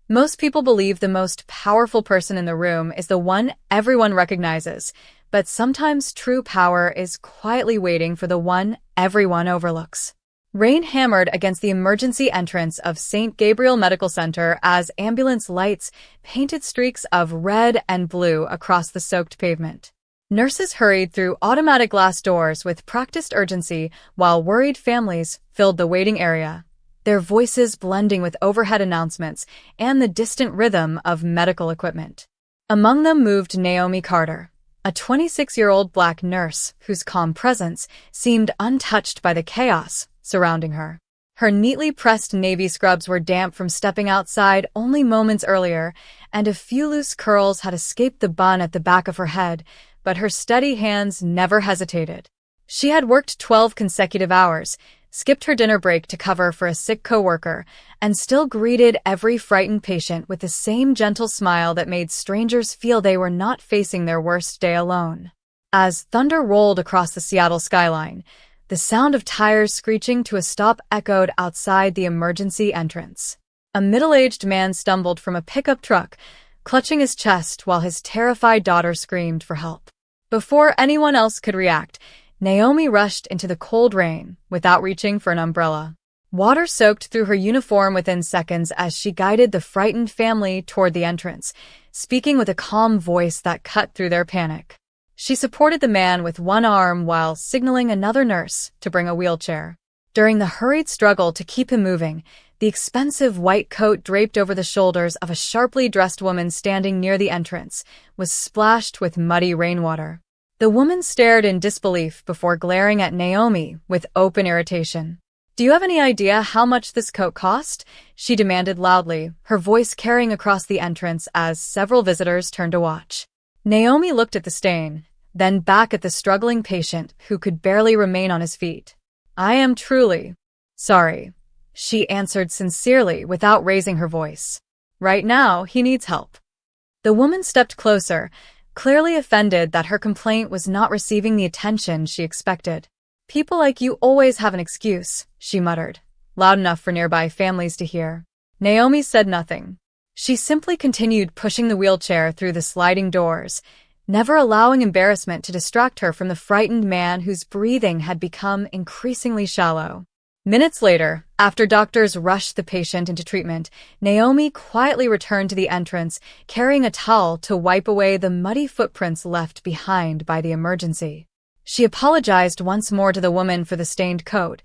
Most people believe the most powerful person in the room is the one everyone recognizes, but sometimes true power is quietly waiting for the one everyone overlooks. Rain hammered against the emergency entrance of St. Gabriel Medical Center as ambulance lights painted streaks of red and blue across the soaked pavement. Nurses hurried through automatic glass doors with practiced urgency while worried families filled the waiting area, their voices blending with overhead announcements and the distant rhythm of medical equipment. Among them moved Naomi Carter, a 26-year-old black nurse whose calm presence seemed untouched by the chaos surrounding her. Her neatly pressed navy scrubs were damp from stepping outside only moments earlier, and a few loose curls had escaped the bun at the back of her head, but her steady hands never hesitated. She had worked 12 consecutive hours, skipped her dinner break to cover for a sick coworker, and still greeted every frightened patient with the same gentle smile that made strangers feel they were not facing their worst day alone. As thunder rolled across the Seattle skyline, the sound of tires screeching to a stop echoed outside the emergency entrance. A middle-aged man stumbled from a pickup truck, clutching his chest while his terrified daughter screamed for help. Before anyone else could react, Naomi rushed into the cold rain without reaching for an umbrella. Water soaked through her uniform within seconds as she guided the frightened family toward the entrance, speaking with a calm voice that cut through their panic. She supported the man with one arm while signaling another nurse to bring a wheelchair. During the hurried struggle to keep him moving, the expensive white coat draped over the shoulders of a sharply dressed woman standing near the entrance was splashed with muddy rainwater. The woman stared in disbelief before glaring at Naomi with open irritation. "Do you have any idea how much this coat cost?" she demanded loudly, her voice carrying across the entrance as several visitors turned to watch. Naomi looked at the stain, then back at the struggling patient who could barely remain on his feet. "I am truly sorry," she answered sincerely without raising her voice. "Right now, he needs help." The woman stepped closer, clearly offended that her complaint was not receiving the attention she expected. "People like you always have an excuse," she muttered, loud enough for nearby families to hear. Naomi said nothing. She simply continued pushing the wheelchair through the sliding doors, never allowing embarrassment to distract her from the frightened man whose breathing had become increasingly shallow. Minutes later, after doctors rushed the patient into treatment, Naomi quietly returned to the entrance, carrying a towel to wipe away the muddy footprints left behind by the emergency. She apologized once more to the woman for the stained coat,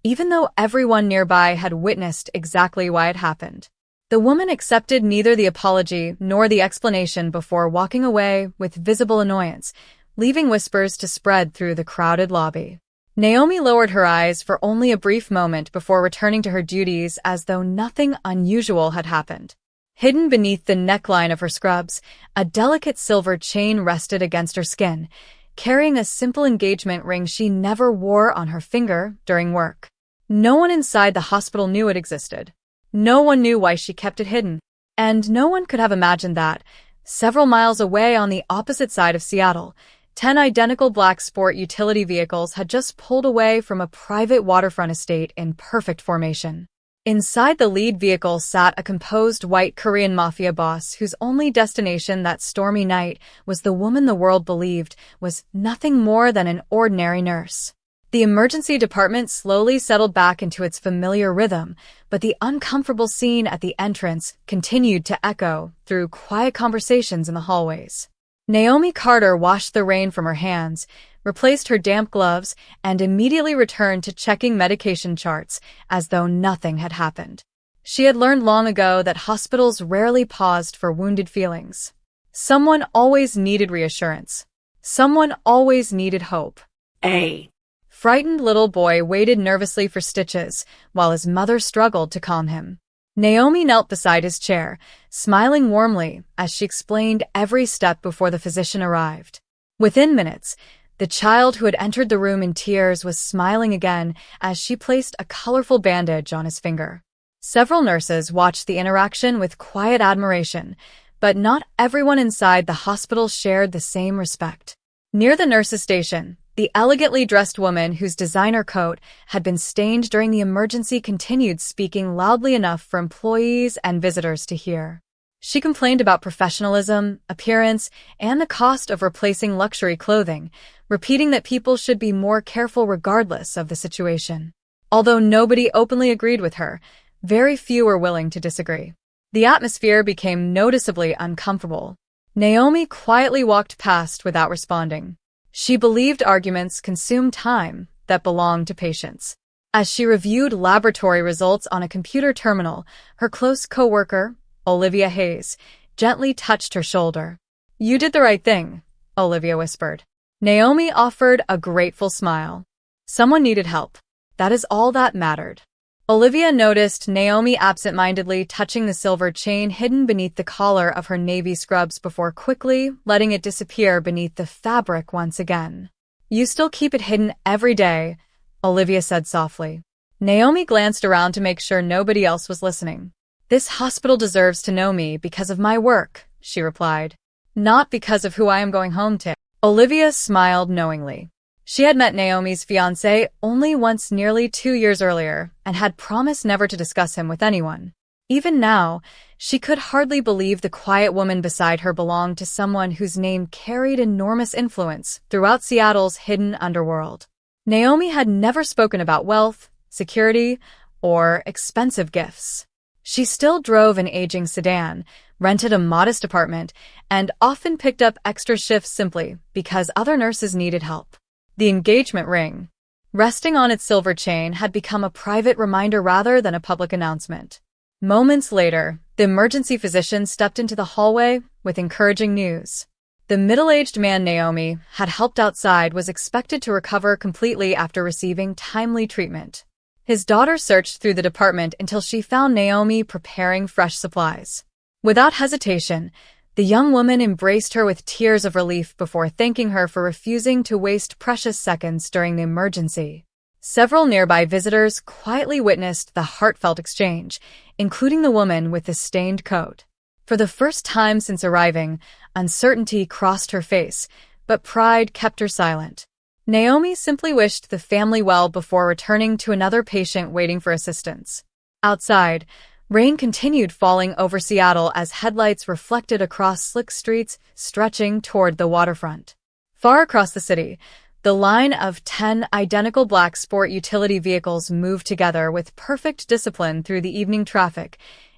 even though everyone nearby had witnessed exactly why it happened. The woman accepted neither the apology nor the explanation before walking away with visible annoyance, leaving whispers to spread through the crowded lobby. Naomi lowered her eyes for only a brief moment before returning to her duties as though nothing unusual had happened. Hidden beneath the neckline of her scrubs, a delicate silver chain rested against her skin, carrying a simple engagement ring she never wore on her finger during work. No one inside the hospital knew it existed. No one knew why she kept it hidden, and no one could have imagined that, several miles away on the opposite side of Seattle, 10 identical black sport utility vehicles had just pulled away from a private waterfront estate in perfect formation. Inside the lead vehicle sat a composed white Korean Mafia boss whose only destination that stormy night was the woman the world believed was nothing more than an ordinary nurse. The emergency department slowly settled back into its familiar rhythm, but the uncomfortable scene at the entrance continued to echo through quiet conversations in the hallways. Naomi Carter washed the rain from her hands, replaced her damp gloves, and immediately returned to checking medication charts as though nothing had happened. She had learned long ago that hospitals rarely paused for wounded feelings. Someone always needed reassurance. Someone always needed hope. A frightened little boy waited nervously for stitches, while his mother struggled to calm him. Naomi knelt beside his chair, smiling warmly as she explained every step before the physician arrived. Within minutes, the child who had entered the room in tears was smiling again as she placed a colorful bandage on his finger. Several nurses watched the interaction with quiet admiration, but not everyone inside the hospital shared the same respect. Near the nurses' station, The elegantly dressed woman whose designer coat had been stained during the emergency continued speaking loudly enough for employees and visitors to hear. She complained about professionalism, appearance, and the cost of replacing luxury clothing, repeating that people should be more careful regardless of the situation. Although nobody openly agreed with her, very few were willing to disagree. The atmosphere became noticeably uncomfortable. Naomi quietly walked past without responding. She believed arguments consumed time that belonged to patience. As she reviewed laboratory results on a computer terminal, her close coworker, Olivia Hayes, gently touched her shoulder. "You did the right thing," Olivia whispered. Naomi offered a grateful smile. Someone needed help. That is all that mattered. Olivia noticed Naomi absent-mindedly touching the silver chain hidden beneath the collar of her navy scrubs before quickly letting it disappear beneath the fabric once again. "You still keep it hidden every day," Olivia said softly. Naomi glanced around to make sure nobody else was listening. "This hospital deserves to know me because of my work," she replied. "Not because of who I am going home to." Olivia smiled knowingly. She had met Naomi's fiancé only once nearly 2 years earlier and had promised never to discuss him with anyone. Even now, she could hardly believe the quiet woman beside her belonged to someone whose name carried enormous influence throughout Seattle's hidden underworld. Naomi had never spoken about wealth, security, or expensive gifts. She still drove an aging sedan, rented a modest apartment, and often picked up extra shifts simply because other nurses needed help. The engagement ring, resting on its silver chain, had become a private reminder rather than a public announcement. Moments later, the emergency physician stepped into the hallway with encouraging news. The middle-aged man Naomi had helped outside was expected to recover completely after receiving timely treatment. His daughter searched through the department until she found Naomi preparing fresh supplies. Without hesitation, the young woman embraced her with tears of relief before thanking her for refusing to waste precious seconds during the emergency. Several nearby visitors quietly witnessed the heartfelt exchange, including the woman with the stained coat. For the first time since arriving, uncertainty crossed her face, but pride kept her silent. Naomi simply wished the family well before returning to another patient waiting for assistance. Outside, rain continued falling over Seattle as headlights reflected across slick streets stretching toward the waterfront. Far across the city, the line of 10 identical black sport utility vehicles moved together with perfect discipline through the evening traffic,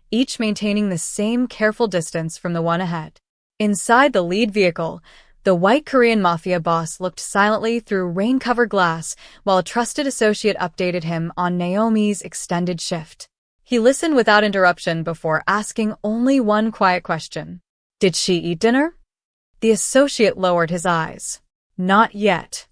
each maintaining the same careful distance from the one ahead. Inside the lead vehicle, the white Korean Mafia Boss looked silently through rain-covered glass while a trusted associate updated him on Naomi's extended shift. He listened without interruption before asking only one quiet question. "Did she eat dinner?" The associate lowered his eyes. "Not yet."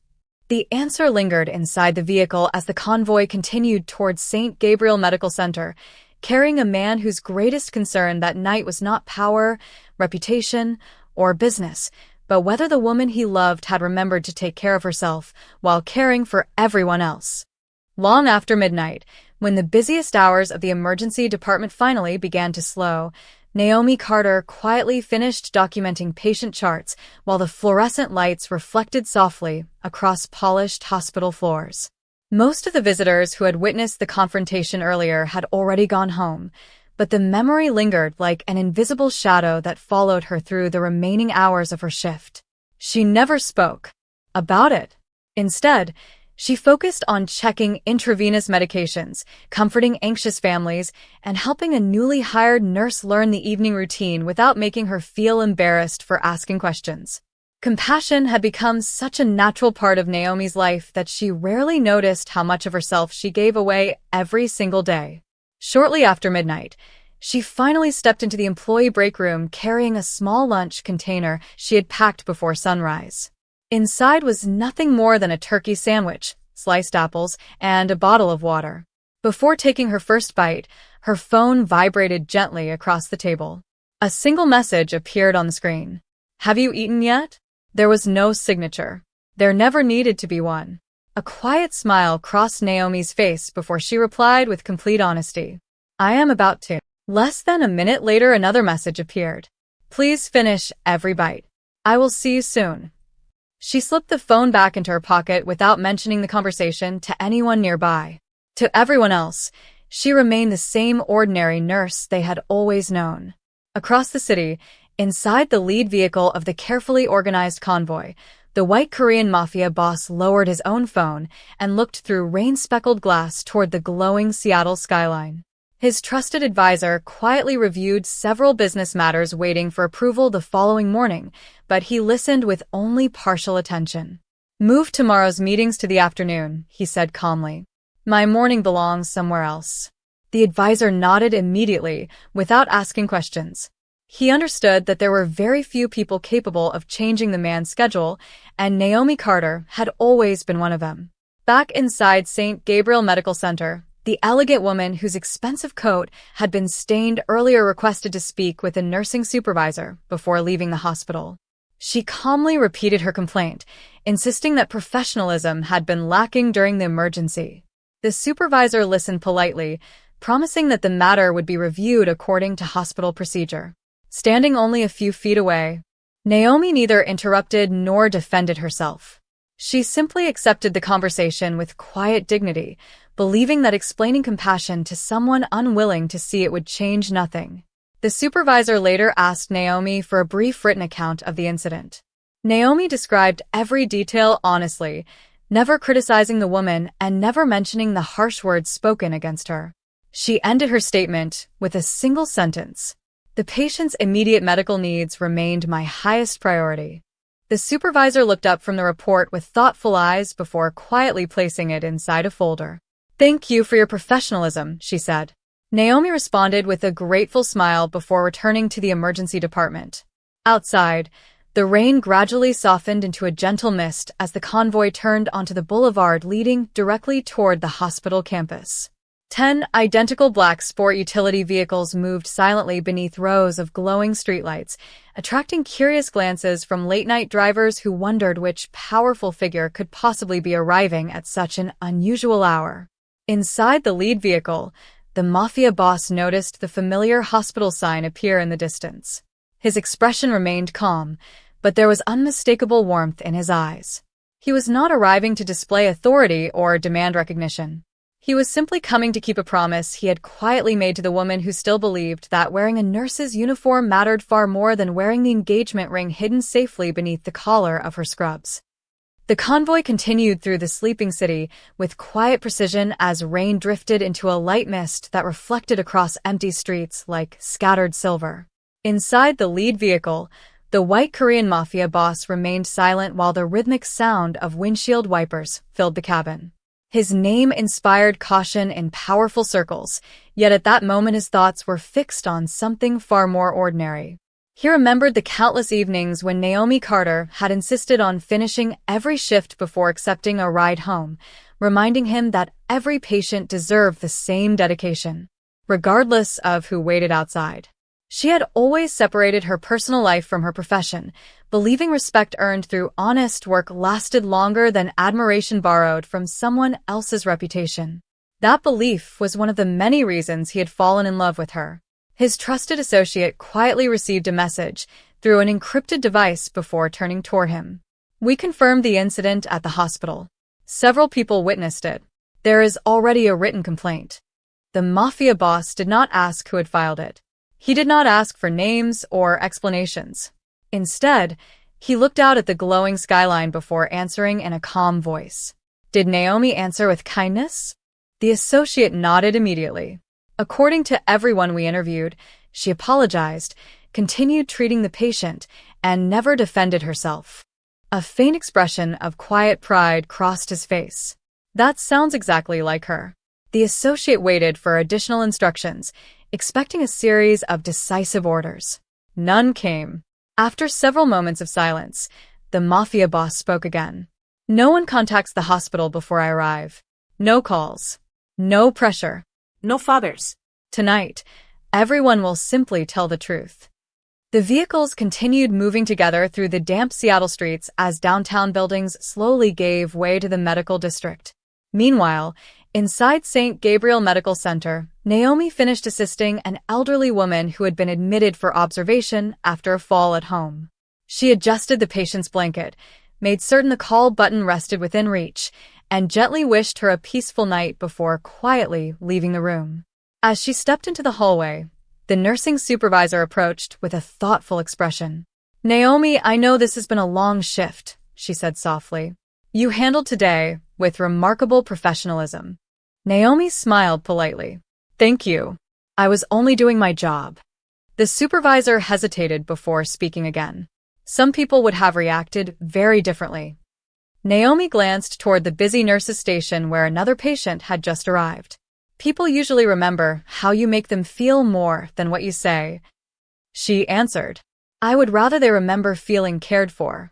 The answer lingered inside the vehicle as the convoy continued towards St. Gabriel Medical Center, carrying a man whose greatest concern that night was not power, reputation, or business, but whether the woman he loved had remembered to take care of herself while caring for everyone else. Long after midnight, when the busiest hours of the emergency department finally began to slow, Naomi Carter quietly finished documenting patient charts while the fluorescent lights reflected softly across polished hospital floors. Most of the visitors who had witnessed the confrontation earlier had already gone home, but the memory lingered like an invisible shadow that followed her through the remaining hours of her shift. She never spoke about it. Instead, she focused on checking intravenous medications, comforting anxious families, and helping a newly hired nurse learn the evening routine without making her feel embarrassed for asking questions. Compassion had become such a natural part of Naomi's life that she rarely noticed how much of herself she gave away every single day. Shortly after midnight, she finally stepped into the employee break room carrying a small lunch container she had packed before sunrise. Inside was nothing more than a turkey sandwich, sliced apples, and a bottle of water. Before taking her first bite, her phone vibrated gently across the table. A single message appeared on the screen. "Have you eaten yet?" There was no signature. There never needed to be one. A quiet smile crossed Naomi's face before she replied with complete honesty. "I am about to." Less than a minute later, another message appeared. "Please finish every bite. I will see you soon." She slipped the phone back into her pocket without mentioning the conversation to anyone nearby. To everyone else, she remained the same ordinary nurse they had always known. Across the city, inside the lead vehicle of the carefully organized convoy, the white Korean Mafia boss lowered his own phone and looked through rain-speckled glass toward the glowing Seattle skyline. His trusted advisor quietly reviewed several business matters waiting for approval the following morning, but he listened with only partial attention. "Move tomorrow's meetings to the afternoon," he said calmly. "My morning belongs somewhere else." The advisor nodded immediately, without asking questions. He understood that there were very few people capable of changing the man's schedule, and Naomi Carter had always been one of them. Back inside St. Gabriel Medical Center, the elegant woman whose expensive coat had been stained earlier requested to speak with a nursing supervisor before leaving the hospital. She calmly repeated her complaint, insisting that professionalism had been lacking during the emergency. The supervisor listened politely, promising that the matter would be reviewed according to hospital procedure. Standing only a few feet away, Naomi neither interrupted nor defended herself. She simply accepted the conversation with quiet dignity, believing that explaining compassion to someone unwilling to see it would change nothing. The supervisor later asked Naomi for a brief written account of the incident. Naomi described every detail honestly, never criticizing the woman and never mentioning the harsh words spoken against her. She ended her statement with a single sentence: "The patient's immediate medical needs remained my highest priority." The supervisor looked up from the report with thoughtful eyes before quietly placing it inside a folder. "Thank you for your professionalism," she said. Naomi responded with a grateful smile before returning to the emergency department. Outside, the rain gradually softened into a gentle mist as the convoy turned onto the boulevard leading directly toward the hospital campus. 10 identical black sport utility vehicles moved silently beneath rows of glowing streetlights, attracting curious glances from late-night drivers who wondered which powerful figure could possibly be arriving at such an unusual hour. Inside the lead vehicle, the mafia boss noticed the familiar hospital sign appear in the distance. His expression remained calm, but there was unmistakable warmth in his eyes. He was not arriving to display authority or demand recognition. He was simply coming to keep a promise he had quietly made to the woman who still believed that wearing a nurse's uniform mattered far more than wearing the engagement ring hidden safely beneath the collar of her scrubs. The convoy continued through the sleeping city with quiet precision as rain drifted into a light mist that reflected across empty streets like scattered silver. Inside the lead vehicle, the white Korean Mafia boss remained silent while the rhythmic sound of windshield wipers filled the cabin. His name inspired caution in powerful circles, yet at that moment his thoughts were fixed on something far more ordinary. He remembered the countless evenings when Naomi Carter had insisted on finishing every shift before accepting a ride home, reminding him that every patient deserved the same dedication, regardless of who waited outside. She had always separated her personal life from her profession, believing respect earned through honest work lasted longer than admiration borrowed from someone else's reputation. That belief was one of the many reasons he had fallen in love with her. His trusted associate quietly received a message through an encrypted device before turning toward him. "We confirmed the incident at the hospital. Several people witnessed it. There is already a written complaint." The mafia boss did not ask who had filed it. He did not ask for names or explanations. Instead, he looked out at the glowing skyline before answering in a calm voice. "Did Naomi answer with kindness?" The associate nodded immediately. "According to everyone we interviewed, she apologized, continued treating the patient, and never defended herself." A faint expression of quiet pride crossed his face. That sounds exactly like her. The associate waited for additional instructions, expecting a series of decisive orders. None came. After several moments of silence, the mafia boss spoke again. "No one contacts the hospital before I arrive. No calls. No pressure. No fathers. Tonight, everyone will simply tell the truth." The vehicles continued moving together through the damp Seattle streets as downtown buildings slowly gave way to the medical district. Meanwhile, inside St. Gabriel Medical Center, Naomi finished assisting an elderly woman who had been admitted for observation after a fall at home. She adjusted the patient's blanket, made certain the call button rested within reach, and gently wished her a peaceful night before quietly leaving the room. As she stepped into the hallway, the nursing supervisor approached with a thoughtful expression. "Naomi, I know this has been a long shift," she said softly. "You handled today with remarkable professionalism." Naomi smiled politely. "Thank you. I was only doing my job." The supervisor hesitated before speaking again. Some people would have reacted very differently. Naomi glanced toward the busy nurses' station where another patient had just arrived. "People usually remember how you make them feel more than what you say," she answered. "I would rather they remember feeling cared for."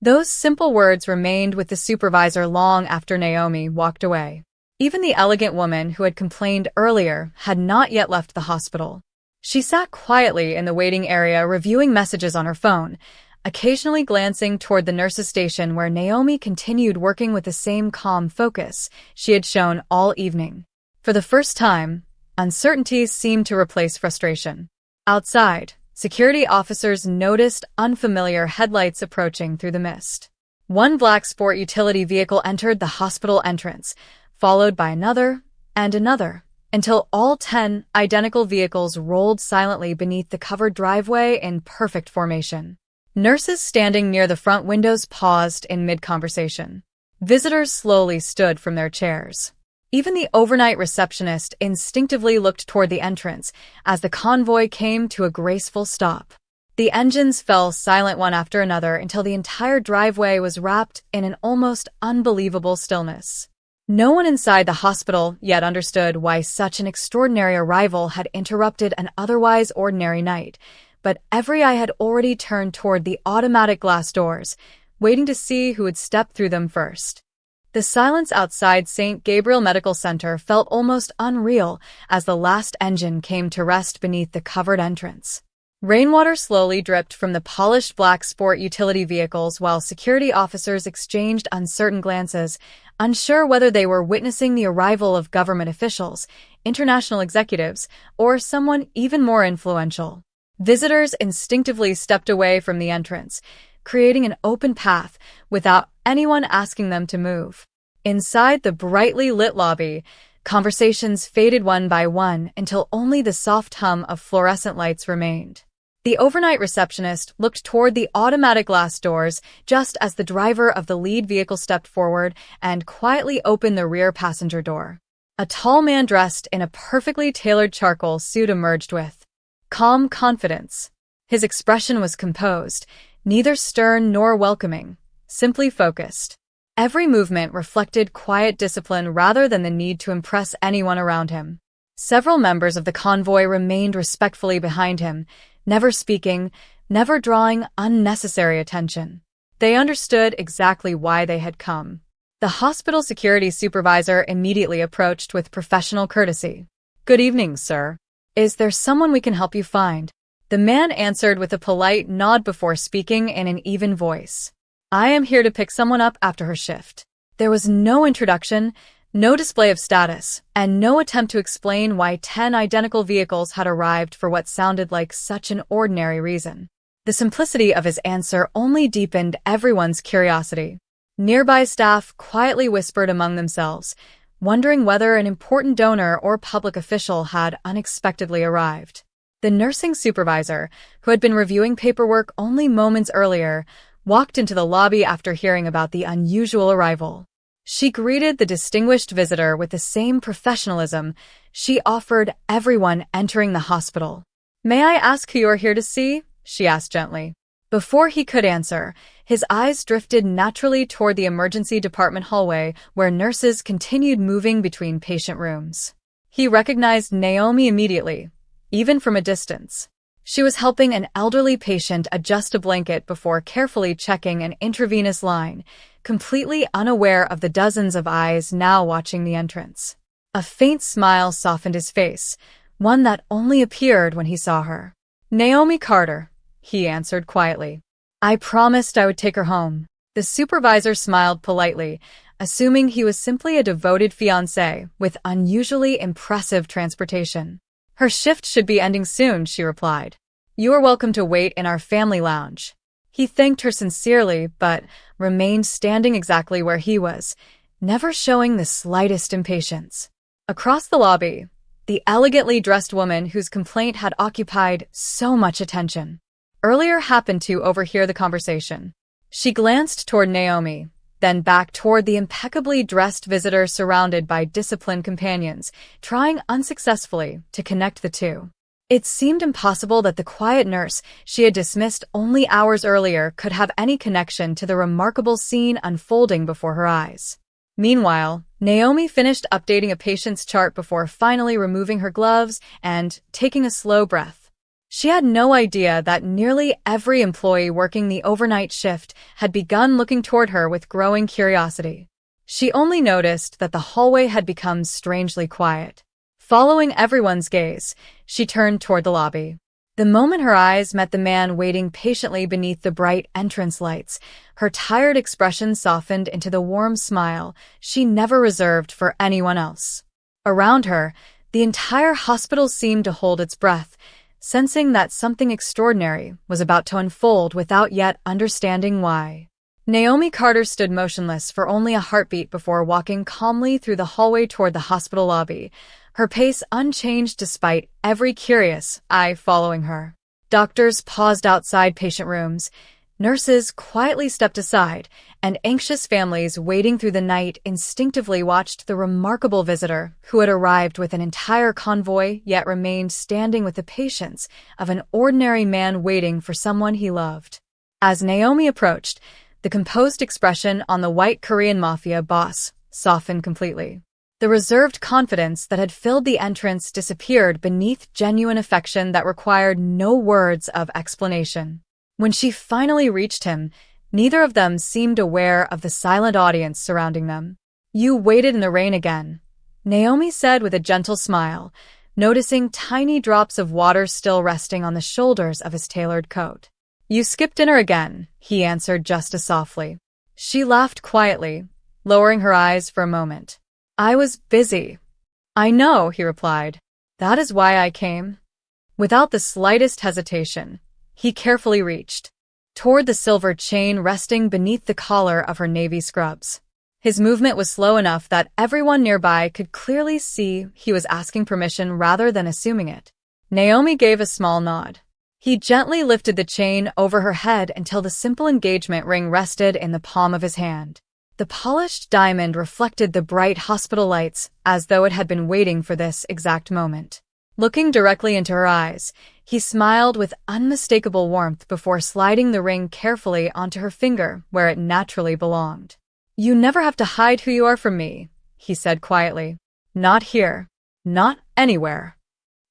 Those simple words remained with the supervisor long after Naomi walked away. Even the elegant woman who had complained earlier had not yet left the hospital. She sat quietly in the waiting area reviewing messages on her phone, occasionally glancing toward the nurses' station where Naomi continued working with the same calm focus she had shown all evening. For the first time, uncertainty seemed to replace frustration. Outside, security officers noticed unfamiliar headlights approaching through the mist. One black sport utility vehicle entered the hospital entrance, followed by another and another, until all 10 identical vehicles rolled silently beneath the covered driveway in perfect formation. Nurses standing near the front windows paused in mid-conversation. Visitors slowly stood from their chairs. Even the overnight receptionist instinctively looked toward the entrance as the convoy came to a graceful stop. The engines fell silent one after another until the entire driveway was wrapped in an almost unbelievable stillness. No one inside the hospital yet understood why such an extraordinary arrival had interrupted an otherwise ordinary night, but every eye had already turned toward the automatic glass doors, waiting to see who would step through them first. The silence outside St. Gabriel Medical Center felt almost unreal as the last engine came to rest beneath the covered entrance. Rainwater slowly dripped from the polished black sport utility vehicles while security officers exchanged uncertain glances, unsure whether they were witnessing the arrival of government officials, international executives, or someone even more influential. Visitors instinctively stepped away from the entrance, creating an open path without anyone asking them to move. Inside the brightly lit lobby, conversations faded one by one until only the soft hum of fluorescent lights remained. The overnight receptionist looked toward the automatic glass doors just as the driver of the lead vehicle stepped forward and quietly opened the rear passenger door. A tall man dressed in a perfectly tailored charcoal suit emerged with calm confidence. His expression was composed, neither stern nor welcoming, simply focused. Every movement reflected quiet discipline rather than the need to impress anyone around him. Several members of the convoy remained respectfully behind him, never speaking, never drawing unnecessary attention. They understood exactly why they had come. The hospital security supervisor immediately approached with professional courtesy. "Good evening, sir. Is there someone we can help you find?" The man answered with a polite nod before speaking in an even voice. "I am here to pick someone up after her shift." There was no introduction, no display of status, and no attempt to explain why 10 identical vehicles had arrived for what sounded like such an ordinary reason. The simplicity of his answer only deepened everyone's curiosity. Nearby staff quietly whispered among themselves, wondering whether an important donor or public official had unexpectedly arrived. The nursing supervisor, who had been reviewing paperwork only moments earlier, walked into the lobby after hearing about the unusual arrival. She greeted the distinguished visitor with the same professionalism she offered everyone entering the hospital. "May I ask who you're here to see?" she asked gently. Before he could answer, his eyes drifted naturally toward the emergency department hallway where nurses continued moving between patient rooms. He recognized Naomi immediately, even from a distance. She was helping an elderly patient adjust a blanket before carefully checking an intravenous line, completely unaware of the dozens of eyes now watching the entrance. A faint smile softened his face, one that only appeared when he saw her. "Naomi Carter," he answered quietly. "I promised I would take her home." The supervisor smiled politely, assuming he was simply a devoted fiancé with unusually impressive transportation. "Her shift should be ending soon," she replied. "You are welcome to wait in our family lounge." He thanked her sincerely, but remained standing exactly where he was, never showing the slightest impatience. Across the lobby, the elegantly dressed woman whose complaint had occupied so much attention earlier happened to overhear the conversation. She glanced toward Naomi, then back toward the impeccably dressed visitor surrounded by disciplined companions, trying unsuccessfully to connect the two. It seemed impossible that the quiet nurse she had dismissed only hours earlier could have any connection to the remarkable scene unfolding before her eyes. Meanwhile, Naomi finished updating a patient's chart before finally removing her gloves and taking a slow breath. She had no idea that nearly every employee working the overnight shift had begun looking toward her with growing curiosity. She only noticed that the hallway had become strangely quiet. Following everyone's gaze, she turned toward the lobby. The moment her eyes met the man waiting patiently beneath the bright entrance lights, her tired expression softened into the warm smile she never reserved for anyone else. Around her, the entire hospital seemed to hold its breath, sensing that something extraordinary was about to unfold without yet understanding why. Naomi Carter stood motionless for only a heartbeat before walking calmly through the hallway toward the hospital lobby, her pace unchanged despite every curious eye following her. Doctors paused outside patient rooms, nurses quietly stepped aside, and anxious families waiting through the night instinctively watched the remarkable visitor who had arrived with an entire convoy yet remained standing with the patience of an ordinary man waiting for someone he loved. As Naomi approached, the composed expression on the white Korean Mafia Boss softened completely. The reserved confidence that had filled the entrance disappeared beneath genuine affection that required no words of explanation. When she finally reached him, neither of them seemed aware of the silent audience surrounding them. "You waited in the rain again," Naomi said with a gentle smile, noticing tiny drops of water still resting on the shoulders of his tailored coat. "You skipped dinner again," he answered just as softly. She laughed quietly, lowering her eyes for a moment. "I was busy." "I know," he replied. "That is why I came." Without the slightest hesitation, he carefully reached toward the silver chain resting beneath the collar of her navy scrubs. His movement was slow enough that everyone nearby could clearly see he was asking permission rather than assuming it. Naomi gave a small nod. He gently lifted the chain over her head until the simple engagement ring rested in the palm of his hand. The polished diamond reflected the bright hospital lights as though it had been waiting for this exact moment. Looking directly into her eyes, he smiled with unmistakable warmth before sliding the ring carefully onto her finger where it naturally belonged. "You never have to hide who you are from me," he said quietly. "Not here. Not anywhere."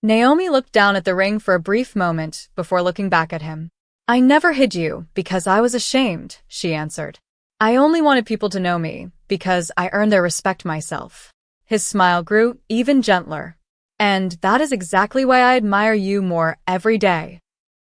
Naomi looked down at the ring for a brief moment before looking back at him. "I never hid you because I was ashamed," she answered. "I only wanted people to know me because I earned their respect myself." His smile grew even gentler. "And that is exactly why I admire you more every day."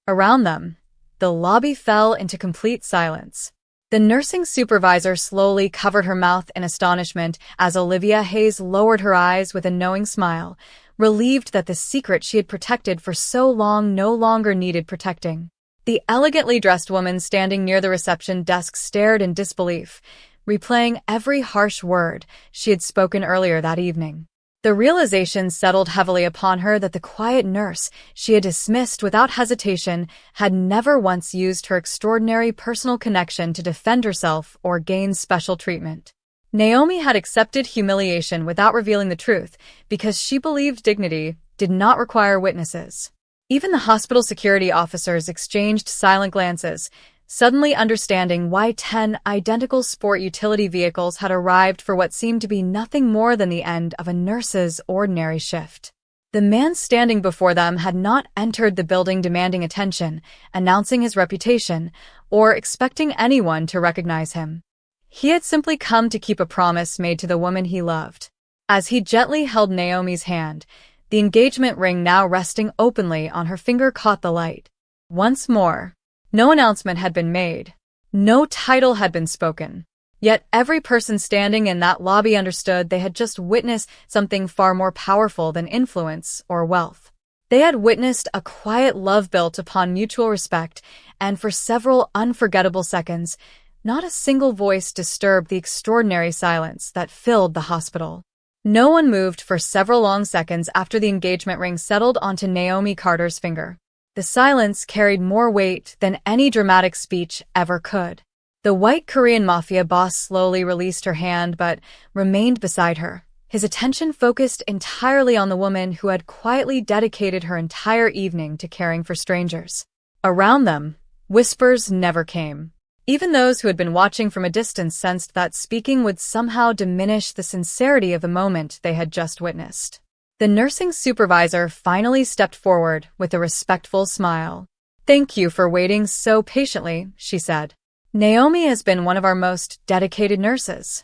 Around them, the lobby fell into complete silence. The nursing supervisor slowly covered her mouth in astonishment as Olivia Hayes lowered her eyes with a knowing smile, relieved that the secret she had protected for so long no longer needed protecting. The elegantly dressed woman standing near the reception desk stared in disbelief, replaying every harsh word she had spoken earlier that evening. The realization settled heavily upon her that the quiet nurse she had dismissed without hesitation had never once used her extraordinary personal connection to defend herself or gain special treatment. Naomi had accepted humiliation without revealing the truth because she believed dignity did not require witnesses. Even the hospital security officers exchanged silent glances, suddenly understanding why 10 identical sport utility vehicles had arrived for what seemed to be nothing more than the end of a nurse's ordinary shift. The man standing before them had not entered the building demanding attention, announcing his reputation, or expecting anyone to recognize him. He had simply come to keep a promise made to the woman he loved. As he gently held Naomi's hand, the engagement ring now resting openly on her finger caught the light. Once more, no announcement had been made. No title had been spoken. Yet every person standing in that lobby understood they had just witnessed something far more powerful than influence or wealth. They had witnessed a quiet love built upon mutual respect, and for several unforgettable seconds, not a single voice disturbed the extraordinary silence that filled the hospital. No one moved for several long seconds after the engagement ring settled onto Naomi Carter's finger. The silence carried more weight than any dramatic speech ever could. The white Korean Mafia boss slowly released her hand but remained beside her, his attention focused entirely on the woman who had quietly dedicated her entire evening to caring for strangers. Around them, whispers never came. Even those who had been watching from a distance sensed that speaking would somehow diminish the sincerity of the moment they had just witnessed. The nursing supervisor finally stepped forward with a respectful smile. "Thank you for waiting so patiently," she said. "Naomi has been one of our most dedicated nurses."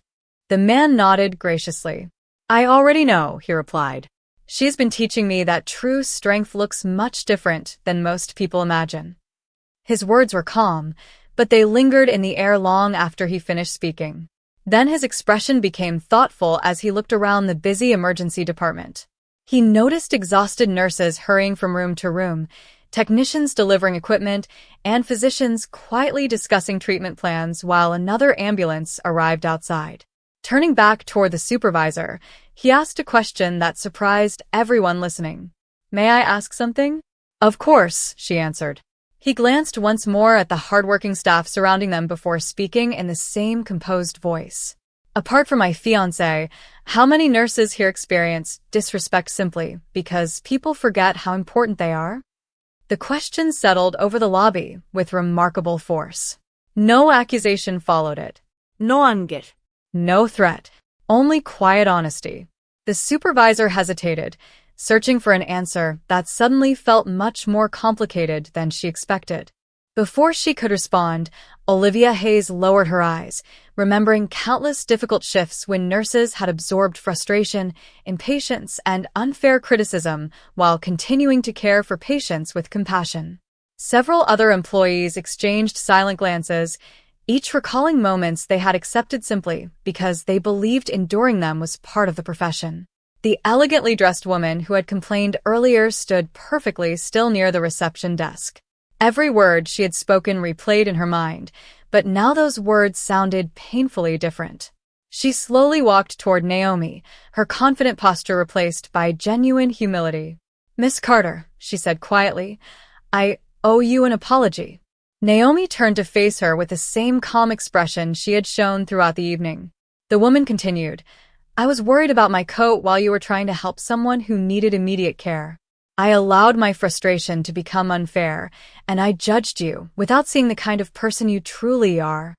The man nodded graciously. "I already know," he replied. "She's been teaching me that true strength looks much different than most people imagine." His words were calm, but they lingered in the air long after he finished speaking. Then his expression became thoughtful as he looked around the busy emergency department. He noticed exhausted nurses hurrying from room to room, technicians delivering equipment, and physicians quietly discussing treatment plans while another ambulance arrived outside. Turning back toward the supervisor, he asked a question that surprised everyone listening. "May I ask something?" "Of course," she answered. He glanced once more at the hardworking staff surrounding them before speaking in the same composed voice. "Apart from my fiancé, how many nurses here experience disrespect simply because people forget how important they are?" The question settled over the lobby with remarkable force. No accusation followed it. No anger. No threat. Only quiet honesty. The supervisor hesitated, searching for an answer that suddenly felt much more complicated than she expected. Before she could respond, Olivia Hayes lowered her eyes, remembering countless difficult shifts when nurses had absorbed frustration, impatience, and unfair criticism while continuing to care for patients with compassion. Several other employees exchanged silent glances, each recalling moments they had accepted simply because they believed enduring them was part of the profession. The elegantly dressed woman who had complained earlier stood perfectly still near the reception desk. Every word she had spoken replayed in her mind, but now those words sounded painfully different. She slowly walked toward Naomi, her confident posture replaced by genuine humility. "Miss Carter," she said quietly, "I owe you an apology." Naomi turned to face her with the same calm expression she had shown throughout the evening. The woman continued, "I was worried about my coat while you were trying to help someone who needed immediate care. I allowed my frustration to become unfair, and I judged you without seeing the kind of person you truly are."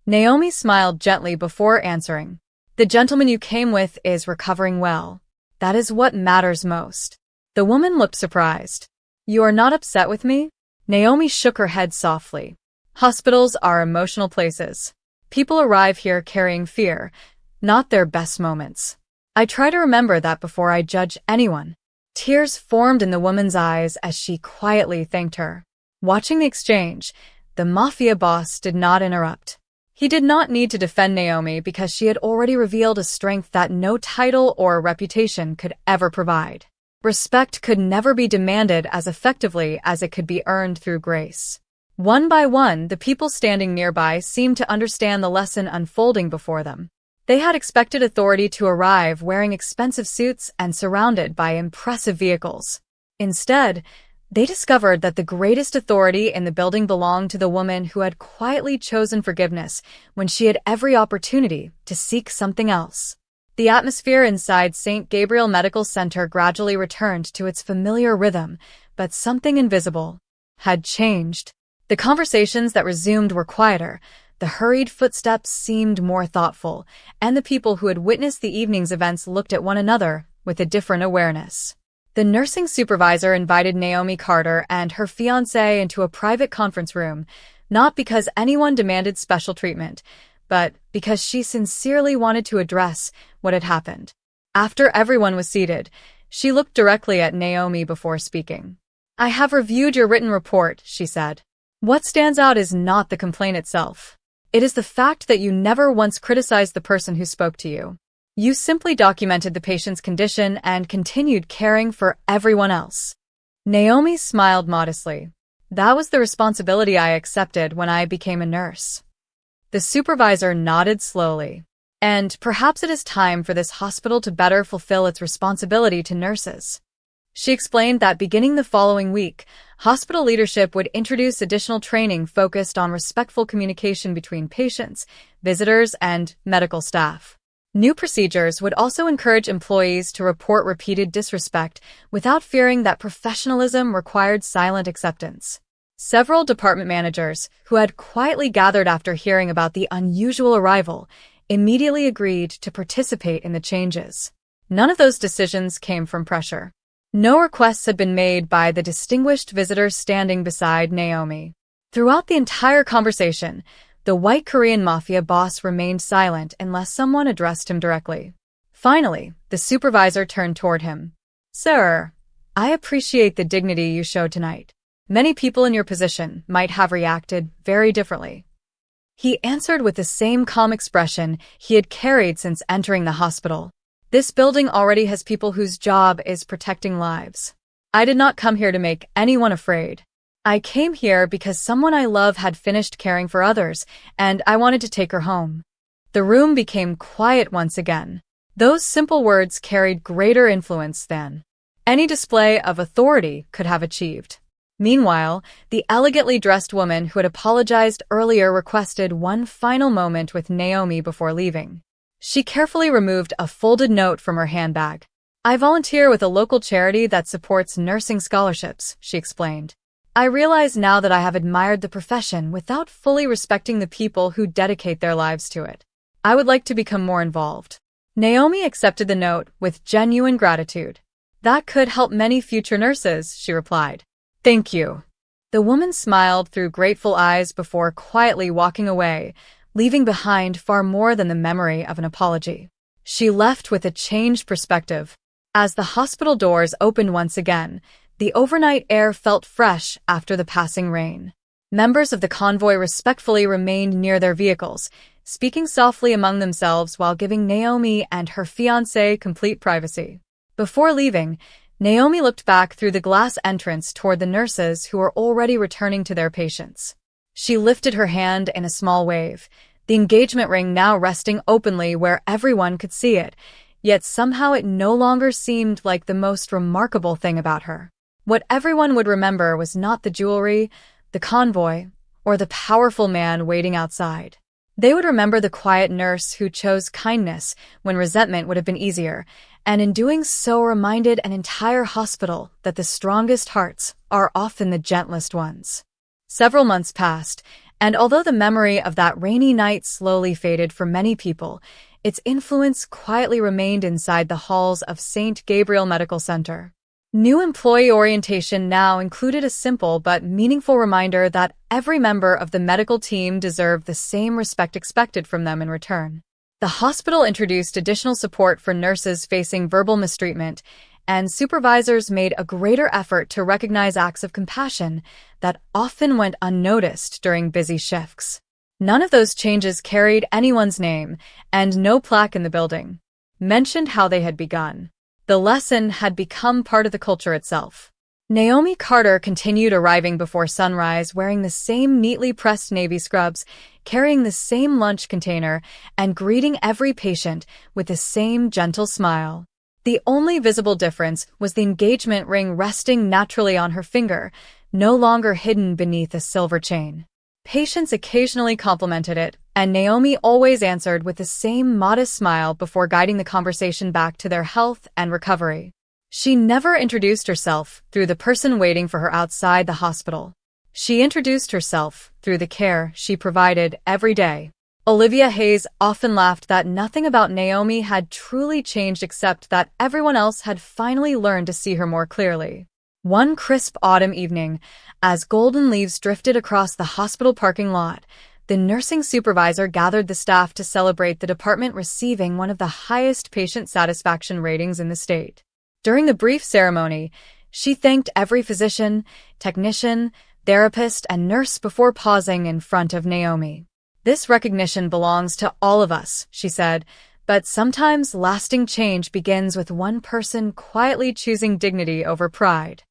Naomi smiled gently before answering. "The gentleman you came with is recovering well. That is what matters most." The woman looked surprised. "You are not upset with me?" Naomi shook her head softly. "Hospitals are emotional places. People arrive here carrying fear, not their best moments. I try to remember that before I judge anyone." Tears formed in the woman's eyes as she quietly thanked her. Watching the exchange, the mafia boss did not interrupt. He did not need to defend Naomi because she had already revealed a strength that no title or reputation could ever provide. Respect could never be demanded as effectively as it could be earned through grace. One by one, the people standing nearby seemed to understand the lesson unfolding before them. They had expected authority to arrive wearing expensive suits and surrounded by impressive vehicles. Instead, they discovered that the greatest authority in the building belonged to the woman who had quietly chosen forgiveness when she had every opportunity to seek something else. The atmosphere inside St. Gabriel Medical Center gradually returned to its familiar rhythm, but something invisible had changed. The conversations that resumed were quieter, the hurried footsteps seemed more thoughtful, and the people who had witnessed the evening's events looked at one another with a different awareness. The nursing supervisor invited Naomi Carter and her fiancé into a private conference room, not because anyone demanded special treatment, but because she sincerely wanted to address what had happened. After everyone was seated, she looked directly at Naomi before speaking. "I have reviewed your written report," she said. "What stands out is not the complaint itself. It is the fact that you never once criticized the person who spoke to you. You simply documented the patient's condition and continued caring for everyone else." Naomi smiled modestly. That was the responsibility I accepted when I became a nurse. The supervisor nodded slowly. And perhaps it is time for this hospital to better fulfill its responsibility to nurses. She explained that beginning the following week, hospital leadership would introduce additional training focused on respectful communication between patients, visitors, and medical staff. New procedures would also encourage employees to report repeated disrespect without fearing that professionalism required silent acceptance. Several department managers, who had quietly gathered after hearing about the unusual arrival, immediately agreed to participate in the changes. None of those decisions came from pressure. No requests had been made by the distinguished visitors standing beside Naomi. Throughout the entire conversation, the white Korean Mafia boss remained silent unless someone addressed him directly. Finally, the supervisor turned toward him. Sir, I appreciate the dignity you showed tonight. Many people in your position might have reacted very differently. He answered with the same calm expression he had carried since entering the hospital. This building already has people whose job is protecting lives. I did not come here to make anyone afraid. I came here because someone I love had finished caring for others, and I wanted to take her home. The room became quiet once again. Those simple words carried greater influence than any display of authority could have achieved. Meanwhile, the elegantly dressed woman who had apologized earlier requested one final moment with Naomi before leaving. She carefully removed a folded note from her handbag. I volunteer with a local charity that supports nursing scholarships, she explained. I realize now that I have admired the profession without fully respecting the people who dedicate their lives to it. I would like to become more involved. Naomi accepted the note with genuine gratitude. That could help many future nurses, she replied. Thank you. The woman smiled through grateful eyes before quietly walking away, leaving behind far more than the memory of an apology. She left with a changed perspective. As the hospital doors opened once again, the overnight air felt fresh after the passing rain. Members of the convoy respectfully remained near their vehicles, speaking softly among themselves while giving Naomi and her fiancé complete privacy. Before leaving, Naomi looked back through the glass entrance toward the nurses who were already returning to their patients. She lifted her hand in a small wave, the engagement ring now resting openly where everyone could see it, yet somehow it no longer seemed like the most remarkable thing about her. What everyone would remember was not the jewelry, the convoy, or the powerful man waiting outside. They would remember the quiet nurse who chose kindness when resentment would have been easier, and in doing so reminded an entire hospital that the strongest hearts are often the gentlest ones. Several months passed, and although the memory of that rainy night slowly faded for many people, its influence quietly remained inside the halls of St. Gabriel Medical Center. New employee orientation now included a simple but meaningful reminder that every member of the medical team deserved the same respect expected from them in return. The hospital introduced additional support for nurses facing verbal mistreatment, and supervisors made a greater effort to recognize acts of compassion that often went unnoticed during busy shifts. None of those changes carried anyone's name, and no plaque in the building mentioned how they had begun. The lesson had become part of the culture itself. Naomi Carter continued arriving before sunrise wearing the same neatly pressed navy scrubs, carrying the same lunch container, and greeting every patient with the same gentle smile. The only visible difference was the engagement ring resting naturally on her finger, no longer hidden beneath a silver chain. Patients occasionally complimented it, and Naomi always answered with the same modest smile before guiding the conversation back to their health and recovery. She never introduced herself through the person waiting for her outside the hospital. She introduced herself through the care she provided every day. Olivia Hayes often laughed that nothing about Naomi had truly changed except that everyone else had finally learned to see her more clearly. One crisp autumn evening, as golden leaves drifted across the hospital parking lot, the nursing supervisor gathered the staff to celebrate the department receiving one of the highest patient satisfaction ratings in the state. During the brief ceremony, she thanked every physician, technician, therapist, and nurse before pausing in front of Naomi. This recognition belongs to all of us, she said, but sometimes lasting change begins with one person quietly choosing dignity over pride.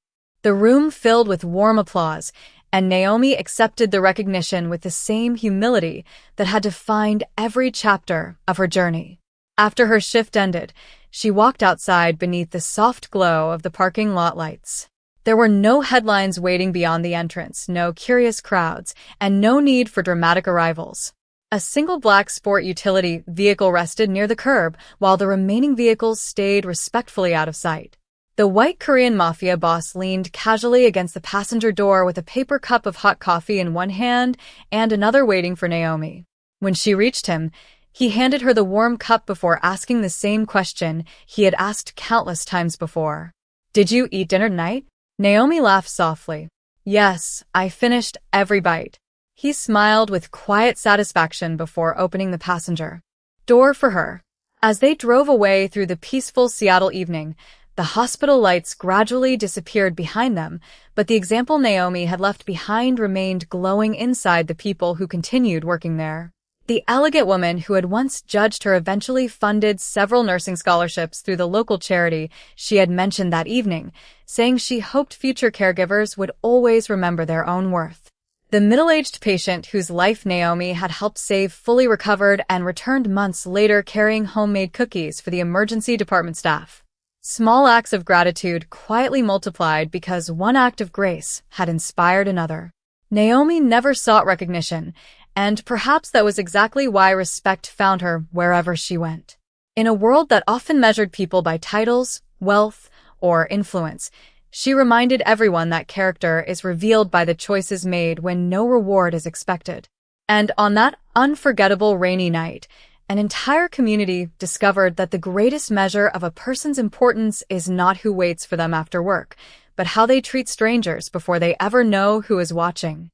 The room filled with warm applause, and Naomi accepted the recognition with the same humility that had defined every chapter of her journey. After her shift ended, she walked outside beneath the soft glow of the parking lot lights. There were no headlines waiting beyond the entrance, no curious crowds, and no need for dramatic arrivals. A single black sport utility vehicle rested near the curb, while the remaining vehicles stayed respectfully out of sight. The white Korean Mafia Boss leaned casually against the passenger door with a paper cup of hot coffee in one hand and another waiting for Naomi. When she reached him, he handed her the warm cup before asking the same question he had asked countless times before. "Did you eat dinner tonight?" Naomi laughed softly. "Yes, I finished every bite." He smiled with quiet satisfaction before opening the passenger door for her. As they drove away through the peaceful Seattle evening, the hospital lights gradually disappeared behind them, but the example Naomi had left behind remained glowing inside the people who continued working there. The elegant woman who had once judged her eventually funded several nursing scholarships through the local charity she had mentioned that evening, saying she hoped future caregivers would always remember their own worth. The middle-aged patient whose life Naomi had helped save fully recovered and returned months later carrying homemade cookies for the emergency department staff. Small acts of gratitude quietly multiplied because one act of grace had inspired another. Naomi never sought recognition, and perhaps that was exactly why respect found her wherever she went. In a world that often measured people by titles, wealth, or influence, she reminded everyone that character is revealed by the choices made when no reward is expected. And on that unforgettable rainy night, an entire community discovered that the greatest measure of a person's importance is not who waits for them after work, but how they treat strangers before they ever know who is watching.